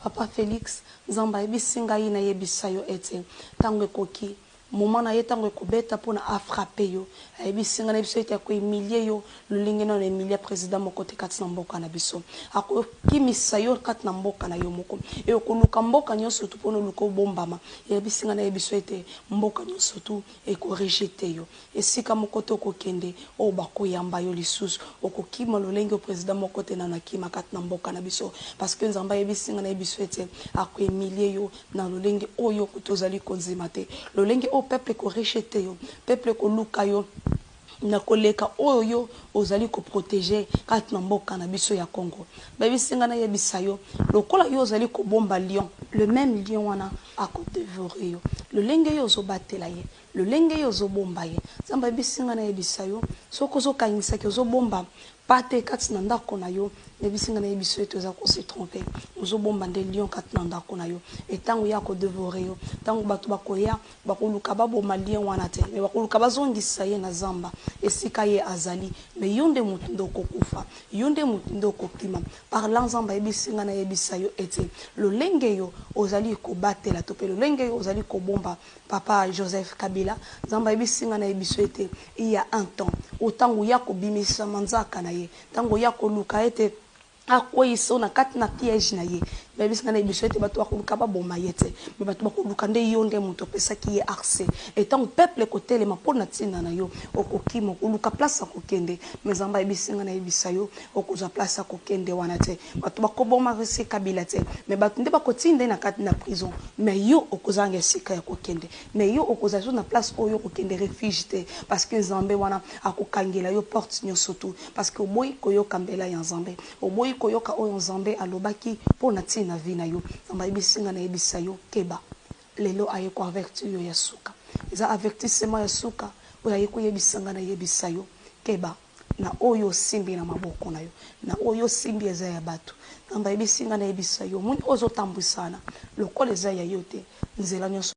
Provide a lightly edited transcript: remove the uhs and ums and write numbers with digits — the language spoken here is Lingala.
Papa Félix, Zamba ebisinga ina yebisayo ete tango koki moment na ye tango ekobeta pona a frappé yo ebisinga na biso ete ko humilier yo lulingi na humilier président moko te kati na mboka na biso ako kimisa yo kati na mboka na yo moko e okoluka mboka nyonso tu pona luko bombama ebisinga na biso ete mboka nyonso tu e ko rejeter yo esika moko to ko kende o bako yamba yo lisusu okokima lulingi o président moko te na nakima kati na mboka na biso parce que Nzamba ebisinga na biso ete ako humilier yo na lulingi oyo kutozali konzima te lulingi o peuple ko rejeter yo peuple ko luka yo na koleka oyo ozali ko protéger kati na mboka na biso ya Congo babisinga na yebisa yo lokola yo ozali ko bomba lion le même lion wana ako dévorer yo le lenge yo zo batela ye le lenge yo zo bomba ye Nzamba bisinga na yebisa yo soko zo kangisa ke zo bomba pate kati na ndako na yo nebisinga na yebiso eto za ko se tromper ozo bomba nde lion kati na ndako na yo etango ya ko dévorer yo tango bato bakoya bakoluka baboma lion wana te me bakoluka bazongisa ye na zamba esika ye azali me yonde mutu ndoko kufa yonde mutu ndoko kima par l'Nzamba yebisinga na yebisa yo ete lolenge yo ozali ko batela to pe lolenge yo ozali ko bomba papa Joseph Kabila Nzamba yebisinga na yebiso ete il y a un temps autant ya ko bimisa manzaka na ye tango ya ko luka ete akoyiso na kati na piège na ye babisinga na biso ete bato bakoluka baboma ye te me bato bakoluka nde yo nde moto opesaki ye accès etango peuple kotelema mpona ntina na yo okokima okoluka place akokende me Nzamba ebisinga na yebisa yo okozwa place akokende wana te bato bakoboma rese Kabila te me bato nde bakotinda na kati na prison me yo okozanga esika ya kokende me yo okozala na place oyo okokende refuge te parce que Nzambe wana akokangela yo porte nyonso tu parce que oboyi koyoka mbela ya Nzambe oboyi koyoka oyo Nzambe alobaki mpona na vie na yo Nzamba ebisinga na yebisa yo keba lelo aye ko avertir yo ya suka eza avertissement ya suka oyo aye ko yebisanga na yebisa yo keba na oyo simbi na maboko na yo na oyo simbi eza ya bato Nzamba ebisinga na yebisa yo muni ozo tambwisana lokola eza ya yo te nzela nyonso